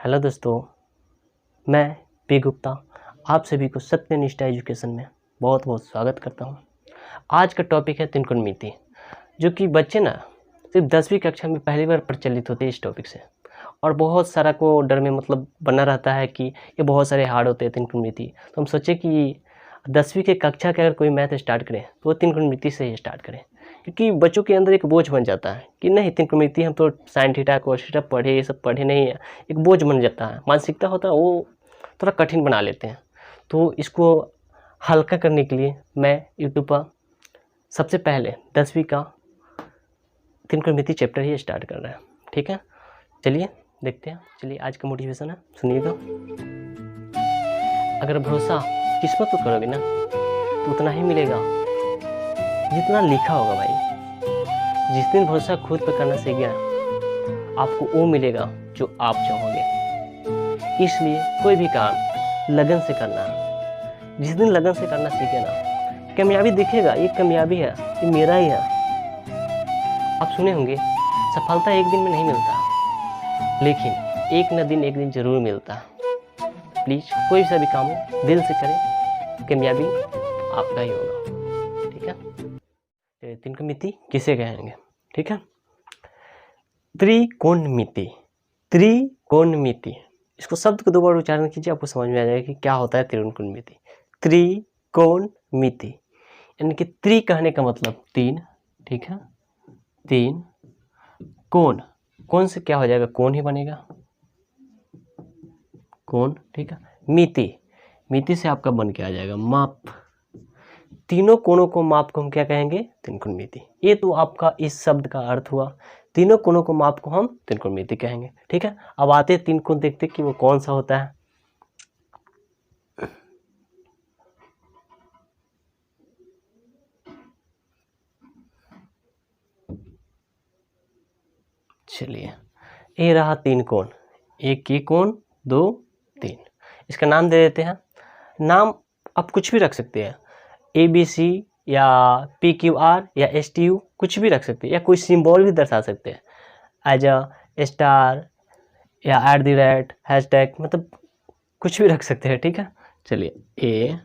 Hello दोस्तों, मैं P Gupta आप सभी को सत्यनिष्ठा एजुकेशन में बहुत बहुत स्वागत करता हूं। आज का टॉपिक है त्रिकोणमिति, जो कि बच्चे ना सिर्फ 10वीं कक्षा में पहली बार प्रचलित होते हैं इस टॉपिक से, और बहुत सारा को डर में बना रहता है कि ये बहुत सारे हार्ड होते हैं त्रिकोणमिति। तो हम सोचे कि 10वीं के कक्षा के अगर कोई मैथ स्टार्ट करें तो वो त्रिकोणमिति से ही स्टार्ट करें, क्योंकि बच्चों के अंदर एक बोझ बन जाता है कि नहीं त्रिकोणमिति हम तो साइन थीटा कोस थीटा पढ़े, ये सब पढ़े नहीं है। एक बोझ बन जाता है, मानसिकता होता है वो थोड़ा कठिन बना लेते हैं। तो इसको हल्का करने के लिए मैं यूट्यूब पर सबसे पहले 10वीं का त्रिकोणमिति चैप्टर ही स्टार्ट कर रहा है। ठीक है, चलिए देखते हैं। चलिए आज का मोटिवेशन है, सुनिएगा। अगर भरोसा किस्मत पर करोगे ना तो उतना ही मिलेगा जितना लिखा होगा भाई। जिस दिन भरोसा खुद पर करना सीख गया आपको वो मिलेगा जो आप चाहोगे। इसलिए कोई भी काम लगन से करना। जिस दिन लगन से करना सीखे ना, कामयाबी दिखेगा, ये कामयाबी है, ये मेरा ही है। आप सुने होंगे सफलता एक दिन में नहीं मिलता, लेकिन एक न दिन एक दिन जरूर मिलता। प्लीज कोई सा भी काम हो दिल से करें, कामयाबी आपका ही होगा। ठीक है, त्रिकोणमिति किसे कहेंगे? ठीक है, त्रिकोणमिति। त्रिकोणमिति, इसको शब्द को 2 बार उच्चारण कीजिए, आपको समझ में आ जाएगा कि क्या होता है त्रिकोणमिति। त्रिकोणमिति यानी कि त्रि कहने का मतलब 3। ठीक है, 3 कोण, कोण से क्या हो जाएगा? कोण ही बनेगा, कोण। ठीक है, मिति, मिति से आपका बन के आ जाएगा माप। तीनों कोणों को माप को हम क्या कहेंगे? त्रिकोणमिति। ये तो आपका इस शब्द का अर्थ हुआ। तीनों कोणों को माप को हम त्रिकोणमिति कहेंगे। ठीक है, अब आते 3 कोण देखते कि वो कौन सा होता है। चलिए, ये रहा 3 कोण, एक ये कोण, 2, 3। इसका नाम दे देते हैं। नाम आप कुछ भी रख सकते हैं, ABC या PQR या STU, कुछ भी रख सकते हैं, या कोई सिंबल भी दर्शा सकते हैं, एज अ स्टार या @ हैशटैग, मतलब कुछ भी रख सकते हैं। ठीक है, चलिए A,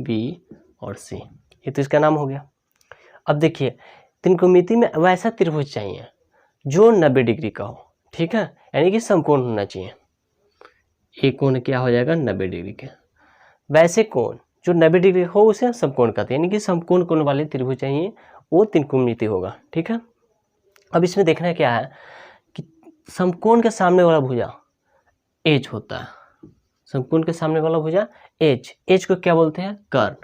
B और C, ये तो इसका नाम हो गया। अब देखिए, त्रिकोणमिति में वैसा त्रिभुज चाहिए जो 90 डिग्री का हो। ठीक है, यानी कि समकोण होना चाहिए। एक कोण क्या हो जाएगा? 90 डिग्री के। वैसे कोण जो 90 डिग्री हो उसे समकोण कहते हैं, यानी कि समकोण कोण वाले त्रिभुज चाहिए, वो त्रिकोणमिति होगा। ठीक है, अब इसमें देखना क्या है कि समकोण के सामने वाला भुजा एच होता है। समकोण के सामने वाला भुजा एच, एच को क्या बोलते हैं? कर्ण।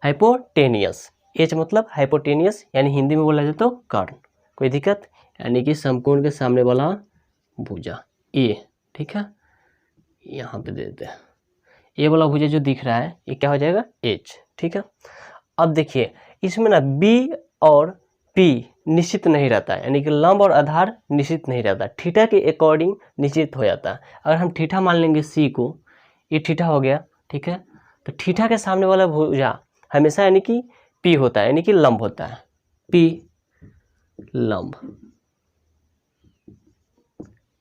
हाइपोटेनियस, एच मतलब हाइपोटेनियस, यानी हिंदी में बोला जाए तो कर्ण। कोई दिक्कत? यानी कि समकोण के सामने वाला भुजा ए। ठीक है, यहाँ पे दे देते हैं। ये वाला भुजा जो दिख रहा है ये क्या हो जाएगा? एच। ठीक है, अब देखिए इसमें ना बी और पी निश्चित नहीं रहता है, यानी कि लंब और आधार निश्चित नहीं रहता, थीटा के अकॉर्डिंग निश्चित हो जाता है। अगर हम थीटा मान लेंगे सी को, ये थीटा हो गया। ठीक है, तो थीटा के सामने वाला भुजा हमेशा यानी कि पी होता है, यानी कि लंब होता है, पी लंब,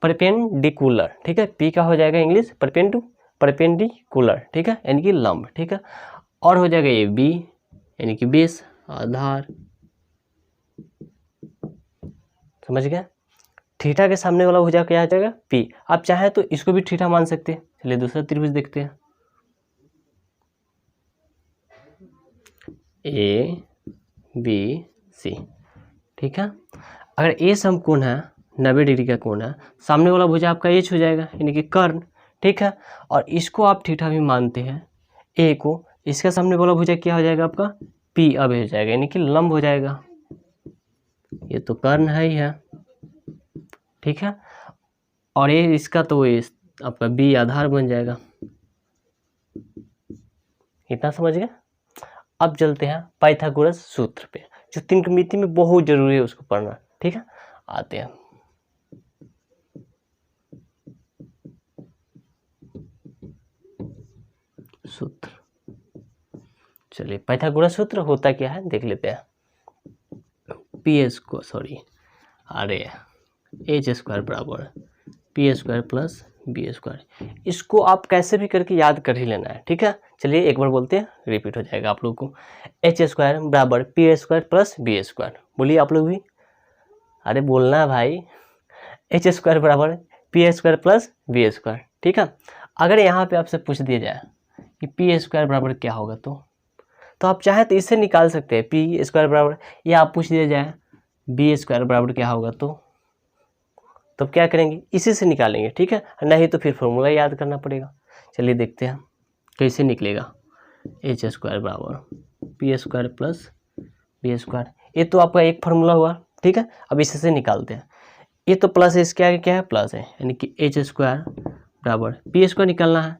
परपेंडिकुलर। ठीक है, पी का हो जाएगा इंग्लिश परपेंडिकुलर। ठीक है, यानी कि लंब। ठीक है, और हो जाएगा ये बी, यानी कि बेस, आधार। समझ गए? थीटा के सामने वाला भुजा क्या आ जाएगा? पी। आप चाहे तो इसको भी थीटा मान सकते हैं। चलिए दूसरा त्रिभुज देखते हैं, ए बी सी। ठीक है, अगर ए समकोण है, 90 डिग्री का कोण है, सामने वाला भुजा आपका एच हो जाएगा, यानी कि कर्ण। ठीक है, और इसको आप थीटा भी मानते हैं, ए को, इसका सामने वाला भुजा क्या हो जाएगा आपका? पी अब हो जाएगा, यानी कि लंब हो जाएगा। ये तो कर्ण है ही है। ठीक है, और ये इसका तो ये आपका बी आधार बन जाएगा। इतना समझ गए? अब चलते हैं पाइथागोरस सूत्र पे, जो त्रिकोणमिति में बहुत जरूरी है उसको पढ़ना। ठीक है, आते हैं। सूत्र, चलिए पाइथागोरस सूत्र होता क्या है देख लेते हैं। पीएस को, सॉरी, अरे एच स्क्वायर बराबर P square plus B square. इसको आप कैसे भी करके याद कर ही लेना है, ठीक है। चलिए एक बार बोलते हैं, रिपीट हो जाएगा आप लोगों को। एच स्क्वायर बराबर P square plus B square. बोलिए आप लोग भी, अरे बोलना है भाई। एच स्क्वायर बराबर P square plus B square, ठीक है। अगर यहाँ पे आपसे पूछ दिया जाए कि पी स्क्वायर बराबर क्या होगा, तो आप चाहे तो इससे निकाल सकते हैं पी स्क्वायर बराबर, या आप पूछ दिया जाए बी स्क्वायर बराबर क्या होगा, तो क्या करेंगे, इसी से निकालेंगे, ठीक है। नहीं तो फिर फॉर्मूला याद करना पड़ेगा। चलिए देखते हैं कैसे निकलेगा। एच स्क्वायर बराबर P square plus B square, ये तो आपका एक फार्मूला हुआ, ठीक है। अब इसी से निकालते हैं। ये तो प्लस है, इसके आगे क्या है, प्लस है, यानी कि एच स्क्वायर बराबर पी स्क्वायर निकालना है,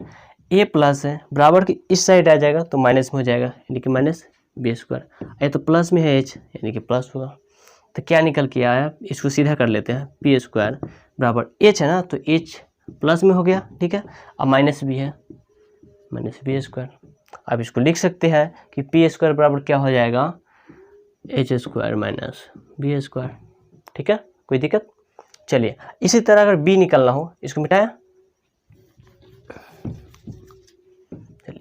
ये प्लस है बराबर की इस साइड आ जाएगा तो माइनस में हो जाएगा, यानी कि माइनस बी स्क्वायर। ये तो प्लस में है एच, यानी कि प्लस होगा। तो क्या निकल के आया, इसको सीधा कर लेते हैं। पी स्क्वायर बराबर एच है ना, तो एच प्लस में हो गया, ठीक है। अब माइनस भी है, माइनस बी स्क्वायर। अब इसको लिख सकते हैं कि पी स्क्वायर बराबर क्या हो जाएगा, H square minus B square, ठीक है। कोई दिक्कत। चलिए इसी तरह अगर बी निकलना हो, इसको मिटाया।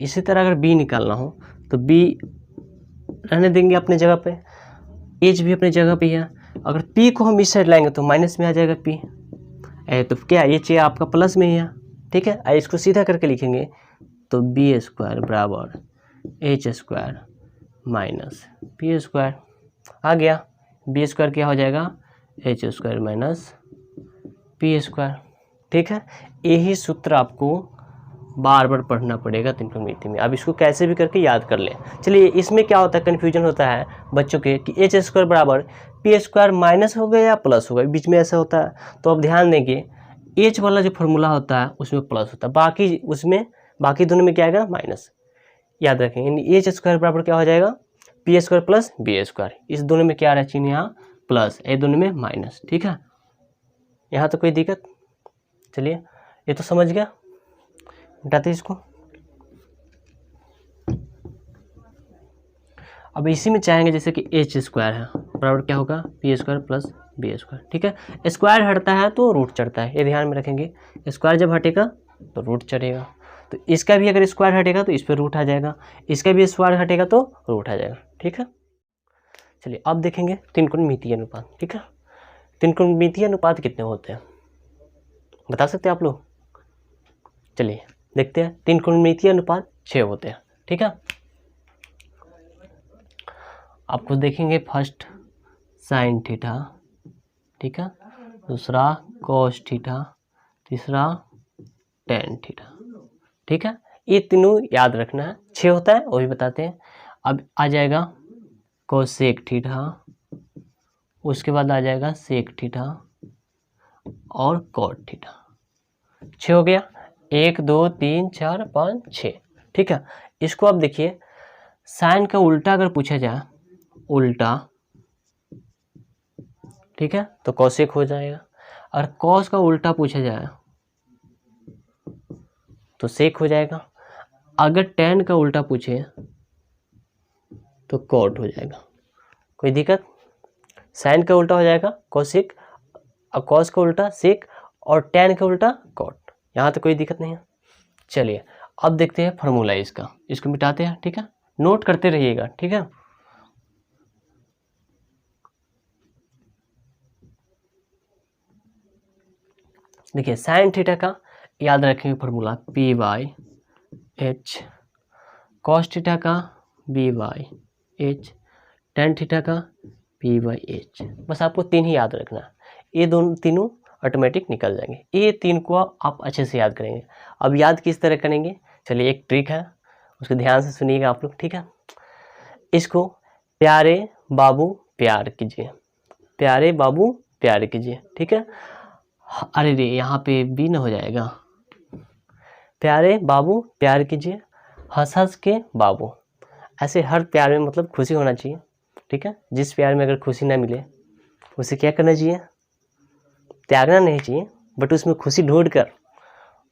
इसी तरह अगर बी निकालना हो तो बी रहने देंगे अपने जगह पे, एच भी अपनी जगह पे है। अगर पी को हम इस साइड लाएंगे तो माइनस में आ जाएगा पी, तो क्या एच आपका प्लस में ही है, ठीक है। इसको सीधा करके लिखेंगे तो बी स्क्वायर बराबर H square minus P square आ गया। बी स्क्वायर क्या हो जाएगा, H square minus P square, ठीक है। यही सूत्र आपको बार बार पढ़ना पड़ेगा त्रिकोणमिति में। अब इसको कैसे भी करके याद कर लें। चलिए इसमें क्या होता है, कन्फ्यूजन होता है बच्चों के कि एच स्क्वायर बराबर पी स्क्वायर माइनस हो गया या प्लस हो गया, बीच में ऐसा होता है। तो अब ध्यान देंगे, एच वाला जो फॉर्मूला होता है उसमें प्लस होता है, बाकी दोनों में क्या आएगा, माइनस। याद रखेंगे, यानी एच स्क्वायर बराबर क्या हो जाएगा, P square plus B square. इस दोनों में क्या आ रहा है चिन्ह, यहाँ प्लस, ये दोनों में माइनस, ठीक है। यहाँ तो कोई दिक्कत। चलिए ये तो समझ गया, मिटाते इसको। अब इसी में चाहेंगे जैसे कि एच स्क्वायर है बराबर क्या होगा, P square plus B square, ठीक है। स्क्वायर हटता है तो रूट चढ़ता है, ये ध्यान में रखेंगे। स्क्वायर जब हटेगा तो रूट चढ़ेगा, तो इसका भी अगर स्क्वायर हटेगा तो इस पर रूट आ जाएगा, इसका भी स्क्वायर हटेगा तो रूट आ जाएगा, ठीक है। चलिए अब देखेंगे त्रिकोणमितीय अनुपात, ठीक है। त्रिकोणमितीय अनुपात कितने होते हैं बता सकते हैं आप लोग। चलिए देखते हैं, त्रिकोणमितीय अनुपात 6 होते हैं, ठीक है। आपको देखेंगे फर्स्ट साइन थीटा, ठीक है, दूसरा कॉस थीटा, तीसरा टेन थीटा, ठीक है। ये तीनों याद रखना है, 6 होता है वो भी बताते हैं। अब आ जाएगा कोसेक थीटा, उसके बाद आ जाएगा सेक थीटा और कॉट थीटा। 6 हो गया, 1 2 3 4 5 6, ठीक है। इसको आप देखिए, साइन का उल्टा अगर पूछा जाए, उल्टा, ठीक है, तो कॉसेक हो जाएगा। और कॉस का उल्टा पूछा जाए तो सेक हो जाएगा। अगर टेन का उल्टा पूछे तो कॉट हो जाएगा। कोई दिक्कत। साइन का उल्टा हो जाएगा कॉसेक, और कॉस का उल्टा सेक, और टेन का उल्टा कॉट। यहाँ तो कोई दिक्कत नहीं है। चलिए अब देखते हैं फार्मूला इसका, इसको मिटाते हैं, ठीक है। नोट करते रहिएगा, ठीक है। देखिए साइन थीटा का याद रखेंगे formula P by H, cos theta का B by H, tan theta का पी बाई एच। बस आपको 3 ही याद रखना है, ये तीनों ऑटोमेटिक निकल जाएंगे। ये 3 को आप अच्छे से याद करेंगे। अब याद किस तरह करेंगे, चलिए एक ट्रिक है, उसको ध्यान से सुनिएगा आप लोग, ठीक है। इसको प्यारे बाबू प्यार कीजिए, प्यारे बाबू प्यार कीजिए, ठीक है। अरे रे यहाँ पे भी न हो जाएगा, प्यारे बाबू प्यार कीजिए, हंस हंस के बाबू। ऐसे हर प्यार में मतलब खुशी होना चाहिए, ठीक है। जिस प्यार में अगर खुशी ना मिले उसे क्या करना चाहिए, त्यागना नहीं चाहिए, बट उसमें खुशी ढूंढ कर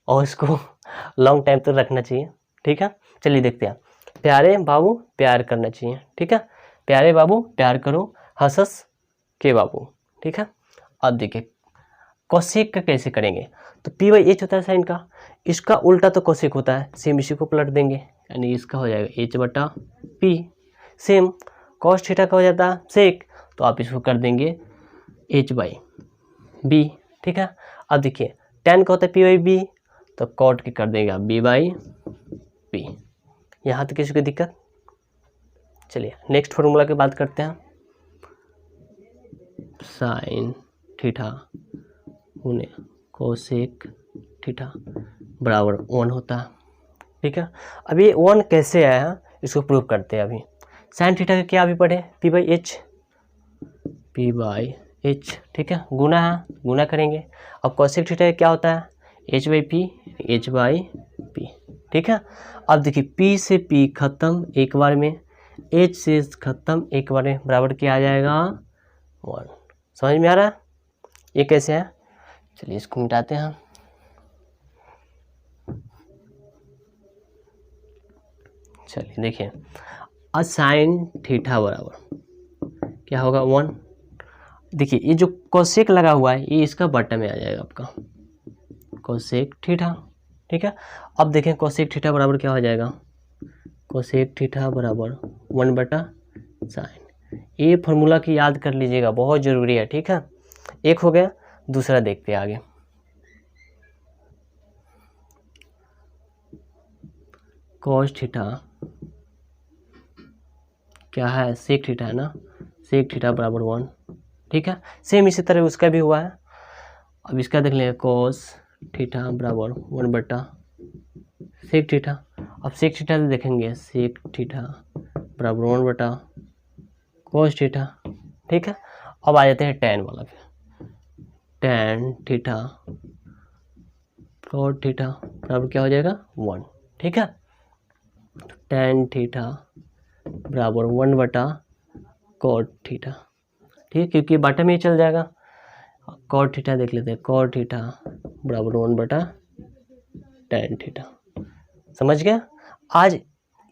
और उसको लॉन्ग टाइम तक रखना चाहिए, ठीक है। चलिए देखते हैं, प्यारे बाबू प्यार करना चाहिए, ठीक है। प्यारे बाबू प्यार करो, हंस हंस के बाबू, ठीक है। अब देखिए कोसेक का कैसे करेंगे, तो पी बाई एच होता है साइन का, इसका उल्टा तो कोसेक होता है, सेम इसी को पलट देंगे, यानी इसका हो जाएगा एच बटा पी। सेम कॉस थीटा का हो जाता है सेक, तो आप इसको कर देंगे एच बाई बी। ठीक है, अब देखिए टेन का होता है पी बाई बी, तो कॉट के कर देंगे आप बी बाई पी। यहाँ तक किसी को दिक्कत? चलिए नेक्स्ट फॉर्मूला की बात करते हैं। साइन थीटा गुने कोसेक थीटा बराबर 1 होता है। ठीक है, अब ये 1 कैसे आया है इसको प्रूव करते हैं। अभी साइन थीटा का क्या अभी पढ़े, पी बाई एच। ठीक है, गुना है, गुना करेंगे। अब कोसेक थीटा क्या होता है, एच बाई पी। ठीक है, अब देखिए पी से पी खत्म एक बार में, एच से खत्म एक बार में, बराबर क्या आ जाएगा 1। समझ में आ रहा है ये कैसे है? चलिए इसको मिटाते हैं। चलिए देखिए, अब साइन थीटा बराबर क्या होगा 1। देखिए ये जो कोसेक लगा हुआ है ये इसका बटा में आ जाएगा आपका कोसेक थीटा। ठीक है, अब देखें कोसेक थीटा बराबर क्या हो जाएगा, कोसेक थीटा बराबर 1 बटा साइन। ये फॉर्मूला की याद कर लीजिएगा, बहुत ज़रूरी है। ठीक है, एक हो गया, दूसरा देखते हैं आगे। कोस थीटा क्या है, सेक थीटा है ना, सेक थीटा बराबर 1। ठीक है, सेम इसी तरह उसका भी हुआ है। अब इसका देख लेंगे, कोस थीटा बराबर 1 बटा सेक थीटा। अब सेक थीटा से देखेंगे, सेक थीटा बराबर 1 बटा कोस थीटा। ठीक है, अब आ जाते हैं टेन वाला पे, टेन थीटा कोट थीटा बराबर क्या हो जाएगा 1। ठीक है, टेन थीटा बराबर 1 बटा कोट थीटा। ठीक है, क्योंकि बाटा में ही चल जाएगा। कोट थीटा देख लेते हैं, कोट थीटा बराबर 1 बटा टेन थीटा। समझ गया? आज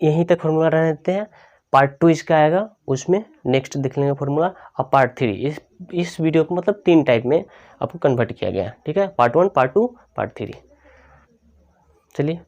यहीं तक फॉर्मूला रह देते हैं, पार्ट 2 इसका आएगा, उसमें नेक्स्ट देख लेंगे फॉर्मूला। अब पार्ट 3 इस वीडियो को मतलब 3 टाइप में आपको कन्वर्ट किया गया है। ठीक है, पार्ट 1, पार्ट 2, पार्ट 3। चलिए।